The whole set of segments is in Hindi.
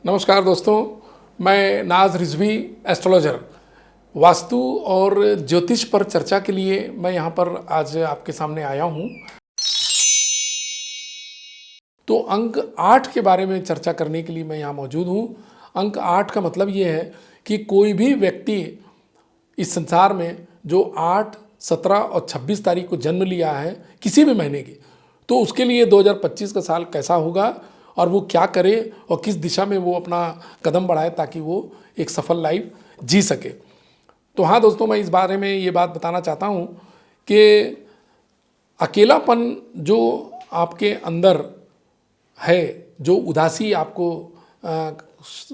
नमस्कार दोस्तों, मैं नाज रिजवी एस्ट्रोलॉजर वास्तु और ज्योतिष पर चर्चा के लिए मैं यहाँ पर आज आपके सामने आया हूँ। तो अंक 8 के बारे में चर्चा करने के लिए मैं यहाँ मौजूद हूँ। अंक 8 का मतलब ये है कि कोई भी व्यक्ति इस संसार में जो 8, 17 और 26 तारीख को जन्म लिया है किसी भी महीने की, तो उसके लिए 2025 का साल कैसा होगा और वो क्या करे और किस दिशा में वो अपना कदम बढ़ाए ताकि वो एक सफल लाइफ जी सके। तो हाँ दोस्तों, मैं इस बारे में ये बात बताना चाहता हूँ कि अकेलापन जो आपके अंदर है, जो उदासी आपको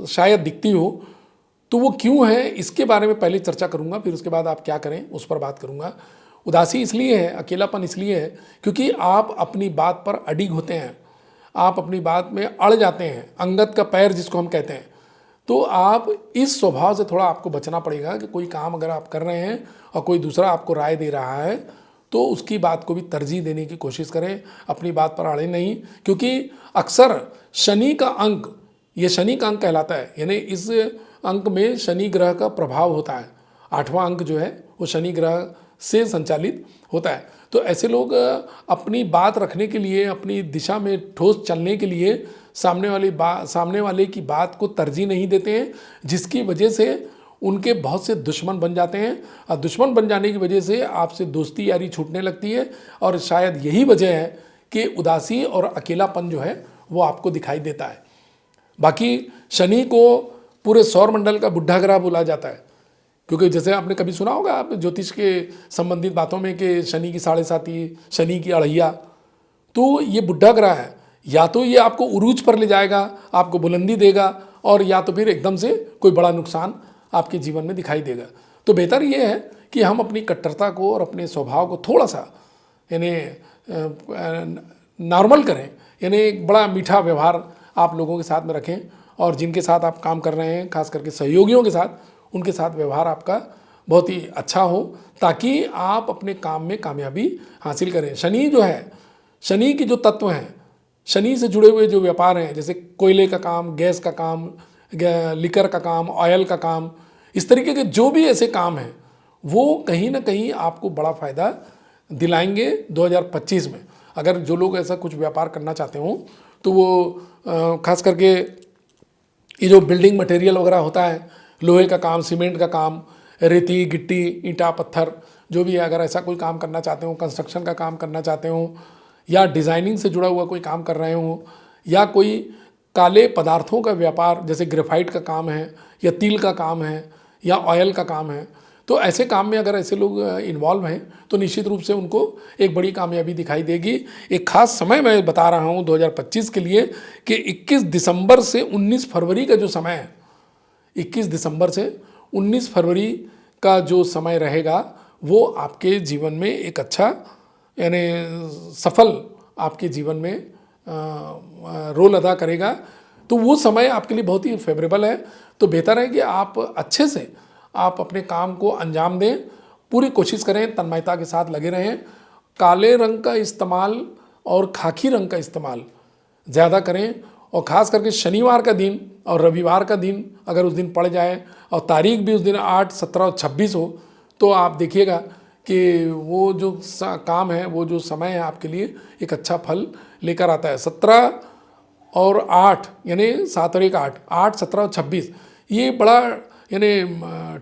शायद दिखती हो, तो वो क्यों है इसके बारे में पहले चर्चा करूँगा, फिर उसके बाद आप क्या करें उस पर बात करूँगा। उदासी इसलिए है, अकेलापन इसलिए है क्योंकि आप अपनी बात पर अडिग होते हैं, आप अपनी बात में अड़ जाते हैं, अंगत का पैर जिसको हम कहते हैं। तो आप इस स्वभाव से थोड़ा आपको बचना पड़ेगा कि कोई काम अगर आप कर रहे हैं और कोई दूसरा आपको राय दे रहा है तो उसकी बात को भी तरजीह देने की कोशिश करें, अपनी बात पर अड़े नहीं। क्योंकि अक्सर शनि का अंक, ये शनि का अंक कहलाता है, यानी इस अंक में शनि ग्रह का प्रभाव होता है। 8वां अंक जो है वो शनि ग्रह से संचालित होता है। तो ऐसे लोग अपनी बात रखने के लिए, अपनी दिशा में ठोस चलने के लिए सामने वाले की बात को तरजीह नहीं देते हैं, जिसकी वजह से उनके बहुत से दुश्मन बन जाते हैं। और दुश्मन बन जाने की वजह से आपसे दोस्ती यारी छूटने लगती है और शायद यही वजह है कि उदासी और अकेलापन जो है वो आपको दिखाई देता है। बाकी शनि को पूरे सौरमंडल का बुढ़ा ग्रह बोला जाता है, क्योंकि जैसे आपने कभी सुना होगा आप ज्योतिष के संबंधित बातों में कि शनि की 7.5, शनि की अढ़ैया, तो ये बुढ़ा ग्रह है। या तो ये आपको उरूज पर ले जाएगा, आपको बुलंदी देगा, और या तो फिर एकदम से कोई बड़ा नुकसान आपके जीवन में दिखाई देगा। तो बेहतर ये है कि हम अपनी कट्टरता को और अपने स्वभाव को थोड़ा सा यानी नॉर्मल करें, यानी एक बड़ा मीठा व्यवहार आप लोगों के साथ में रखें, और जिनके साथ आप काम कर रहे हैं, खास करके सहयोगियों के साथ, उनके साथ व्यवहार आपका बहुत ही अच्छा हो ताकि आप अपने काम में कामयाबी हासिल करें। शनि जो है, शनि की जो तत्व हैं, शनि से जुड़े हुए जो व्यापार हैं, जैसे कोयले का काम, गैस का काम, लिकर का काम, ऑयल का काम, इस तरीके के जो भी ऐसे काम हैं वो कहीं ना कहीं आपको बड़ा फ़ायदा दिलाएंगे 2025 में। अगर जो लोग ऐसा कुछ व्यापार करना चाहते हों तो वो खास करके ये जो बिल्डिंग मटेरियल वगैरह होता है, लोहे का काम, सीमेंट का काम, रेती गिट्टी ईंटा पत्थर जो भी है, अगर ऐसा कोई काम करना चाहते हो, कंस्ट्रक्शन का काम करना चाहते हो, या डिज़ाइनिंग से जुड़ा हुआ कोई काम कर रहे हो, या कोई काले पदार्थों का व्यापार जैसे ग्रेफाइट का काम है, या तिल का काम है, या ऑयल का काम है, तो ऐसे काम में अगर ऐसे लोग इन्वॉल्व हैं तो निश्चित रूप से उनको एक बड़ी कामयाबी दिखाई देगी। एक खास समय मैं बता रहा हूँ 2025 के लिए कि 21 दिसंबर से 19 फरवरी का जो समय है, 21 दिसंबर से 19 फरवरी का जो समय रहेगा वो आपके जीवन में एक अच्छा यानी सफल आपके जीवन में रोल अदा करेगा। तो वो समय आपके लिए बहुत ही फेवरेबल है। तो बेहतर है कि आप अच्छे से आप अपने काम को अंजाम दें, पूरी कोशिश करें, तन्मयता के साथ लगे रहें। काले रंग का इस्तेमाल और खाकी रंग का इस्तेमाल ज़्यादा करें, और ख़ास करके शनिवार का दिन और रविवार का दिन अगर उस दिन पड़ जाए और तारीख भी उस दिन 8, 17 और 26 हो, तो आप देखिएगा कि वो जो काम है, वो जो समय है आपके लिए एक अच्छा फल लेकर आता है। 17 और 8 यानी 7 और 1 8, 8, 17 और 26 ये बड़ा यानी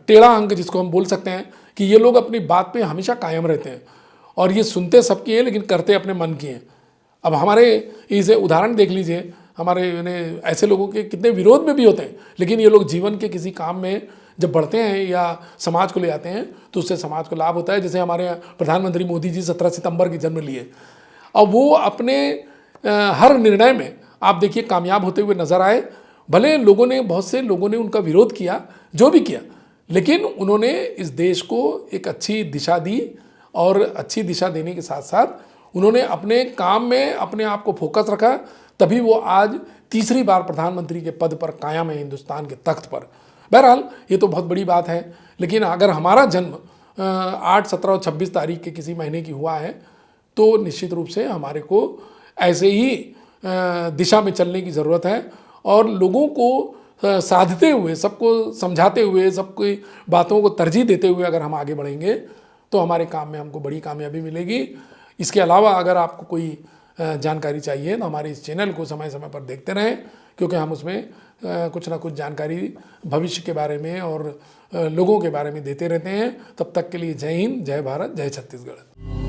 टेढ़ा अंक जिसको हम बोल सकते हैं कि ये लोग अपनी बात पे हमेशा कायम रहते हैं, और ये सुनते सबकी हैं लेकिन करते अपने मन की हैं। अब हमारे इसे उदाहरण देख लीजिए, हमारे यानी ऐसे लोगों के कितने विरोध में भी होते हैं, लेकिन ये लोग जीवन के किसी काम में जब बढ़ते हैं या समाज को ले आते हैं तो उससे समाज को लाभ होता है। जैसे हमारे प्रधानमंत्री मोदी जी 17 सितंबर की जन्म लिए, अब वो अपने हर निर्णय में आप देखिए कामयाब होते हुए नजर आए। भले लोगों ने, बहुत से लोगों ने उनका विरोध किया, जो भी किया, लेकिन उन्होंने इस देश को एक अच्छी दिशा दी, और अच्छी दिशा देने के साथ साथ उन्होंने अपने काम में अपने आप को फोकस रखा, तभी वो आज तीसरी बार प्रधानमंत्री के पद पर कायम है हिंदुस्तान के तख्त पर। बहरहाल ये तो बहुत बड़ी बात है, लेकिन अगर हमारा जन्म 8, 17 और 26 तारीख के किसी महीने की हुआ है तो निश्चित रूप से हमारे को ऐसे ही दिशा में चलने की ज़रूरत है, और लोगों को साधते हुए, सबको समझाते हुए, सबकी बातों को तरजीह देते हुए अगर हम आगे बढ़ेंगे तो हमारे काम में हमको बड़ी कामयाबी मिलेगी। इसके अलावा अगर आपको कोई जानकारी चाहिए तो हमारे इस चैनल को समय समय पर देखते रहें, क्योंकि हम उसमें कुछ ना कुछ जानकारी भविष्य के बारे में और लोगों के बारे में देते रहते हैं। तब तक के लिए जय हिंद, जय भारत, जय छत्तीसगढ़।